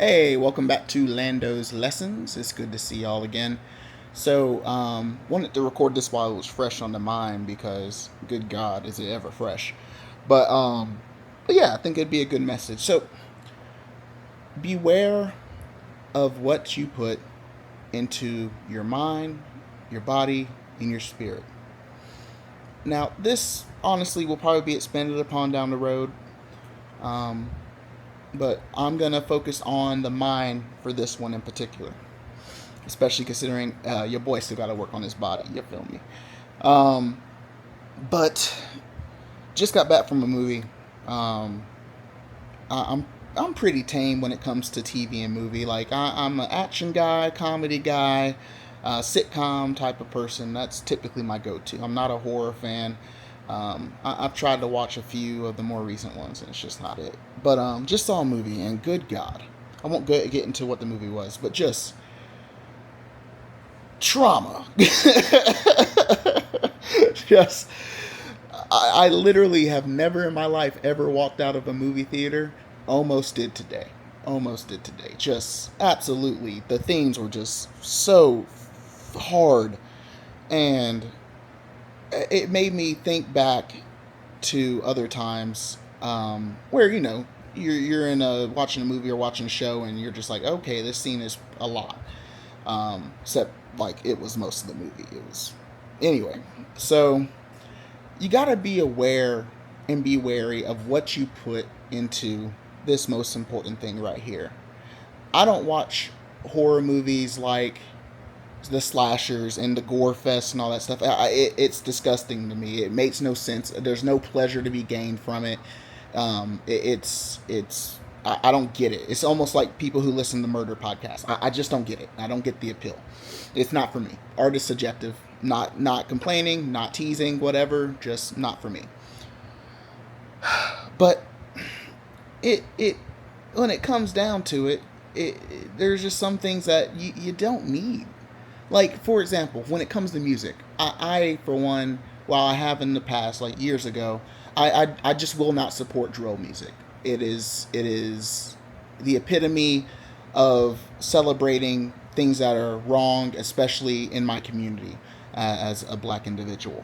Hey, welcome back to Lando's Lessons. It's good to see y'all again. Wanted to record this while it was fresh on the mind because, good God, is it ever fresh? But, um, but yeah, I think it'd be a good message. So, beware of what you put into your mind, your body, and your spirit. Now, this honestly will probably be expanded upon down the road, um, but I'm gonna focus on the mind for this one in particular, especially considering your boy still got to work on his body. You feel me? Um, but just got back from a movie. Um, I'm pretty tame when it comes to TV and movie. Like I'm an action guy, comedy guy, sitcom type of person. That's typically my go-to. I'm not a horror fan. I've tried to watch a few of the more recent ones, and it's just not it. But just saw a movie, and good God, I won't get into what the movie was, but just trauma. Yes. I literally have never in my life ever walked out of a movie theater. Almost did today. Almost did today. Just absolutely. The themes were just so hard. And it made me think back to other times where, you're in watching a movie or watching a show and you're just like, okay, this scene is a lot. Except like it was most of the movie. It was anyway. So you gotta be aware and be wary of what you put into this most important thing right here. I don't watch horror movies like the slashers and the gore fest and all that stuff. It's disgusting to me. It makes no sense. There's no pleasure to be gained from it. I don't get it. It's almost like people who listen to murder podcasts. I just don't get it. I don't get the appeal. It's not for me. Art is subjective. Not complaining, not teasing, whatever. Just not for me. But it when it comes down to it there's just some things that you don't need. Like for example, when it comes to music, I for one, while I have in the past, like years ago, I just will not support drill music. It is the epitome of celebrating things that are wrong, especially in my community as a black individual.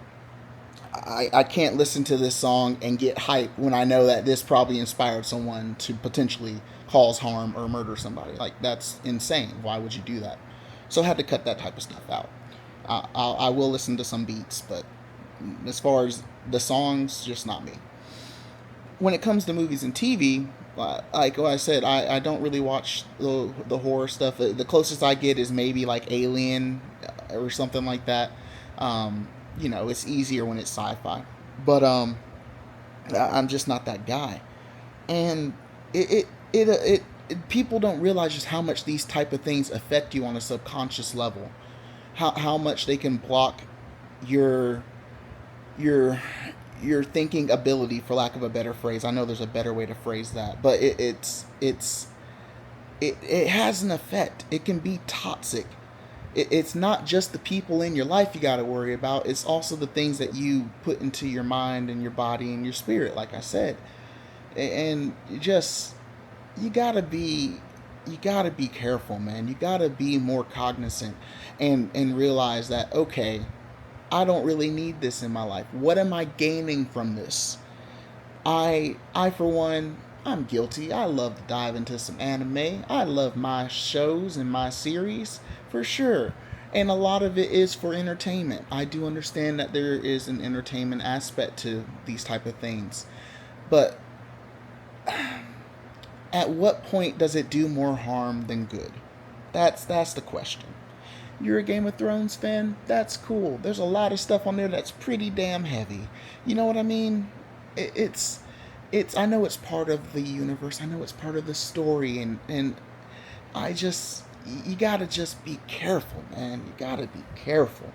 I can't listen to this song and get hype when I know that this probably inspired someone to potentially cause harm or murder somebody. Like, that's insane. Why would you do that? So I had to cut that type of stuff out. I will listen to some beats, but as far as the songs, just not me. When it comes to movies and TV, like what I said, I don't really watch the horror stuff. The closest I get is maybe like Alien or something like that. It's easier when it's sci-fi, but I'm just not that guy. And people don't realize just how much these type of things affect you on a subconscious level. How much they can block your your your thinking ability, for lack of a better phrase. I know there's a better way to phrase that, but it has an effect. It can be toxic. It's not just the people in your life you got to worry about. It's also the things that you put into your mind and your body and your spirit, like I said. And you gotta be you gotta be careful, man. You gotta be more cognizant and realize that, okay, I don't really need this in my life. What am I gaining from this? I for one, I'm guilty. I love to dive into some anime. I love my shows and my series for sure. And a lot of it is for entertainment. I do understand that there is an entertainment aspect to these type of things. But at what point does it do more harm than good? That's the question. You're a Game of Thrones fan? That's cool. There's a lot of stuff on there that's pretty damn heavy. You know what I mean? It, it's it's I know it's part of the universe. I know it's part of the story, and I just you gotta just be careful, man. You gotta be careful.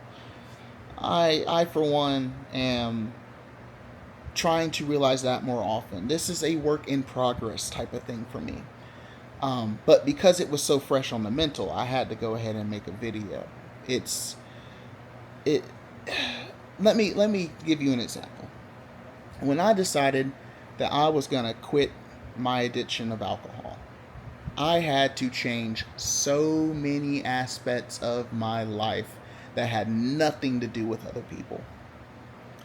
I for one am trying to realize that more often. This is a work in progress type of thing for me. But because it was so fresh on the mental, I had to go ahead and make a video. It's it. Let me give you an example. When I decided that I was gonna quit my addiction of alcohol, I had to change so many aspects of my life that had nothing to do with other people.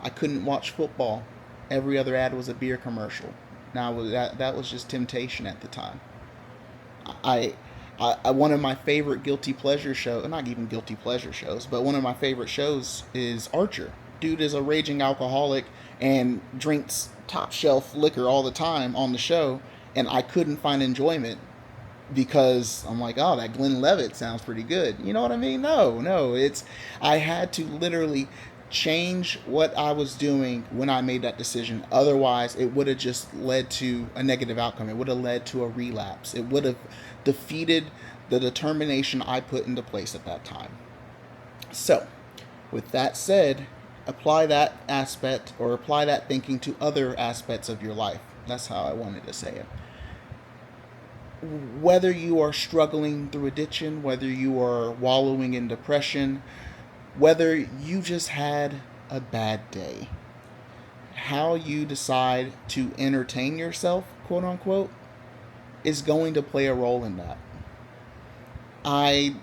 I couldn't watch football. Every other ad was a beer commercial. Now that was just temptation at the time. I, one of my favorite guilty pleasure shows, not even guilty pleasure shows, but one of my favorite shows is Archer. Dude is a raging alcoholic and drinks top shelf liquor all the time on the show, and I couldn't find enjoyment because I'm like, oh, that Glenn Levitt sounds pretty good. You know what I mean? No, I had to literally change what I was doing when I made that decision. Otherwise, it would have just led to a negative outcome. It would have led to a relapse. It would have defeated the determination I put into place at that time. So, with that said, apply that aspect or apply that thinking to other aspects of your life. That's how I wanted to say it. Whether you are struggling through addiction, whether you are wallowing in depression, whether you just had a bad day, how you decide to entertain yourself, quote unquote, is going to play a role in that. I,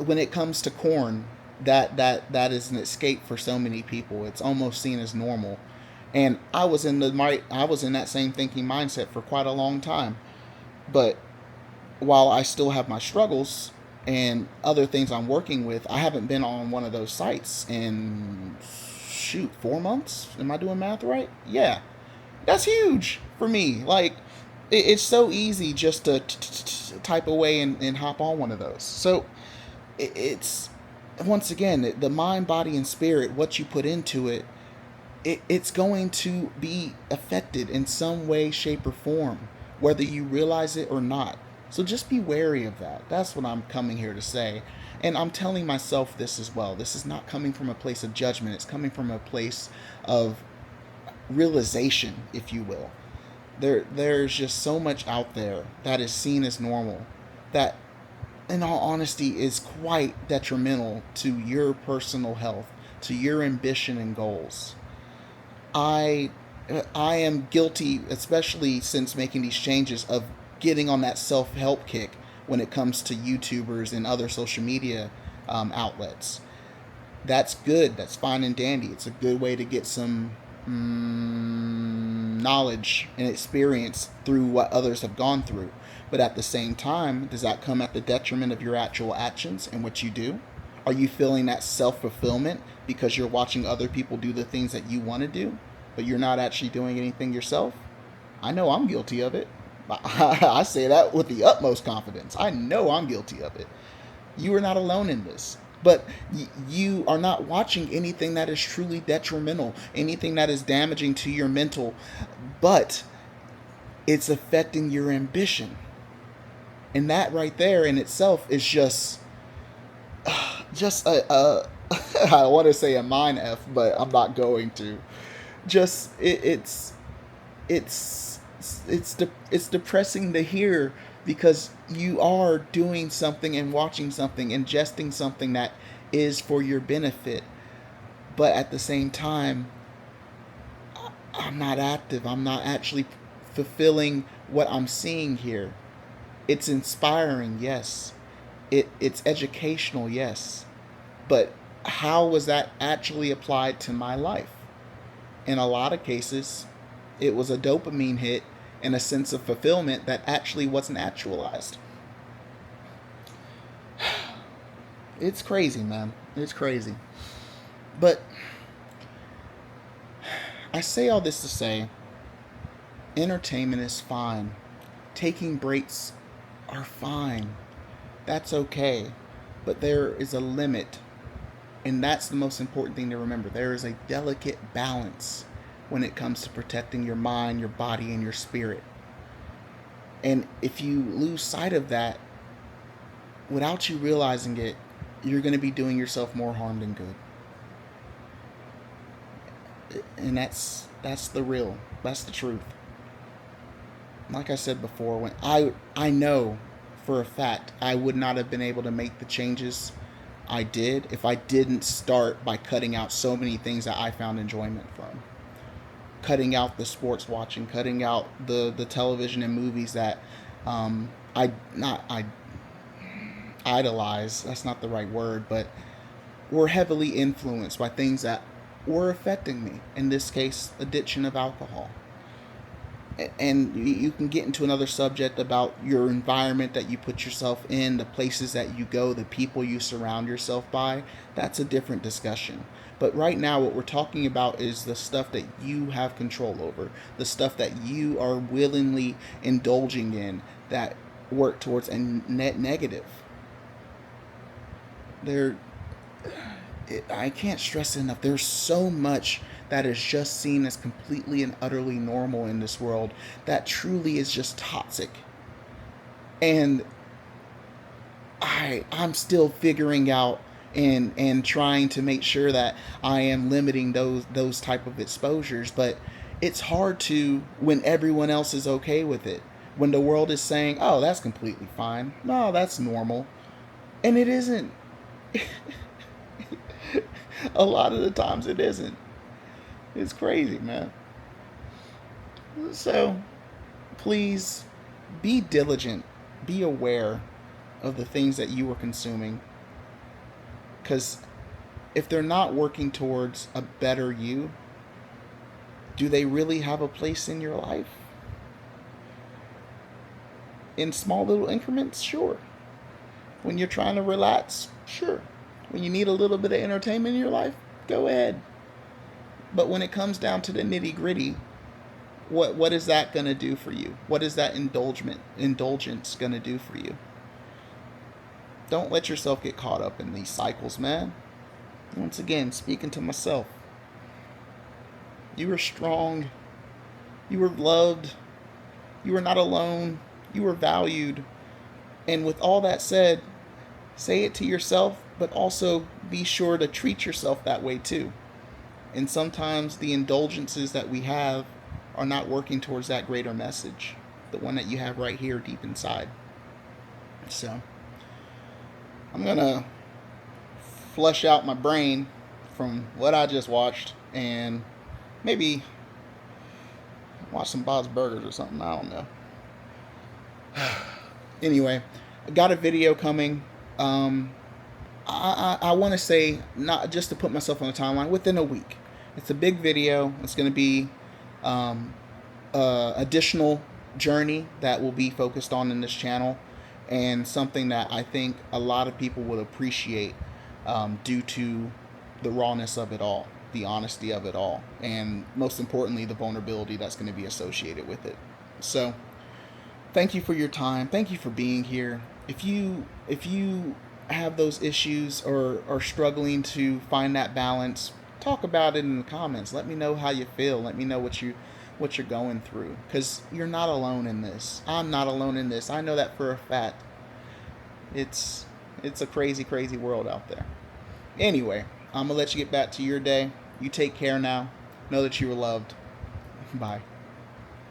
when it comes to corn, that is an escape for so many people. It's almost seen as normal, and I was in that same thinking mindset for quite a long time. But while I still have my struggles and other things I'm working with, I haven't been on one of those sites in, shoot, 4 months. Am I doing math right? Yeah, that's huge for me. Like, it's so easy just to type away and hop on one of those. So it's, once again, the mind, body, and spirit, what you put into it, it's going to be affected in some way, shape, or form, whether you realize it or not. So just be wary of that. That's what I'm coming here to say. And I'm telling myself this as well. This is not coming from a place of judgment. It's coming from a place of realization, if you will. There's just so much out there that is seen as normal that, in all honesty, is quite detrimental to your personal health, to your ambition and goals. I I am guilty, especially since making these changes, of getting on that self help kick when it comes to YouTubers and other social media outlets. That's good. That's fine and dandy. It's a good way to get some knowledge and experience through what others have gone through. But at the same time, does that come at the detriment of your actual actions and what you do? Are you feeling that self fulfillment because you're watching other people do the things that you want to do, but you're not actually doing anything yourself? I know I'm guilty of it. I say that with the utmost confidence. I know I'm guilty of it. You are not alone in this. But you are not watching anything that is truly detrimental, anything that is damaging to your mental, but it's affecting your ambition. And that right there in itself is just I want to say a mind f, but I'm not going to. Just it's it's depressing to hear, because you are doing something and watching something, ingesting something that is for your benefit, but at the same time, I'm not active. I'm not actually fulfilling what I'm seeing here. It's inspiring, yes. It's educational, yes. But how was that actually applied to my life? In a lot of cases, it was a dopamine hit and a sense of fulfillment that actually wasn't actualized. It's crazy, man. It's crazy. But I say all this to say, entertainment is fine. Taking breaks are fine. That's okay. But there is a limit. And that's the most important thing to remember. There is a delicate balance when it comes to protecting your mind, your body, and your spirit. And if you lose sight of that, without you realizing it, you're going to be doing yourself more harm than good. And that's the real. That's the truth. Like I said before, when I know for a fact I would not have been able to make the changes I did if I didn't start by cutting out so many things that I found enjoyment from. Cutting out the sports watching, cutting out the television and movies that I idolize, that's not the right word, but were heavily influenced by things that were affecting me. In this case, addiction of alcohol. And you can get into another subject about your environment that you put yourself in, the places that you go, the people you surround yourself by. That's a different discussion. But right now, what we're talking about is the stuff that you have control over, the stuff that you are willingly indulging in that work towards a net negative. There, I can't stress it enough. There's so much that is just seen as completely and utterly normal in this world that truly is just toxic. And I'm still figuring out and trying to make sure that I am limiting those type of exposures, but it's hard to when everyone else is okay with it. When the world is saying, "Oh, that's completely fine." No, that's normal. And it isn't. A lot of the times it isn't. It's crazy, man. So, please be diligent. Be aware of the things that you are consuming. Because if they're not working towards a better you, do they really have a place in your life? In small little increments, sure. When you're trying to relax, sure. When you need a little bit of entertainment in your life, go ahead. But when it comes down to the nitty gritty, what is that going to do for you? What is that indulgence going to do for you? Don't let yourself get caught up in these cycles, man. Once again, speaking to myself, you are strong. You are loved. You are not alone. You are valued. And with all that said, say it to yourself, but also be sure to treat yourself that way too. And sometimes the indulgences that we have are not working towards that greater message, the one that you have right here deep inside. So, I'm going to flush out my brain from what I just watched and maybe watch some Bob's Burgers or something. I don't know. Anyway, I got a video coming. I want to say, not just to put myself on the timeline, within a week. It's a big video. It's going to be additional journey that will be focused on in this channel, and something that I think a lot of people will appreciate due to the rawness of it all, the honesty of it all, and most importantly, the vulnerability that's going to be associated with it. So, thank you for your time. Thank you for being here. If you have those issues or are struggling to find that balance, talk about it in the comments. Let me know how you feel. Let me know what you're going through, because you're not alone in this. I'm not alone in this. I know that for a fact. It's a crazy world out there. Anyway, I'm gonna let you get back to your day. You take care now. Know that you are loved. Bye.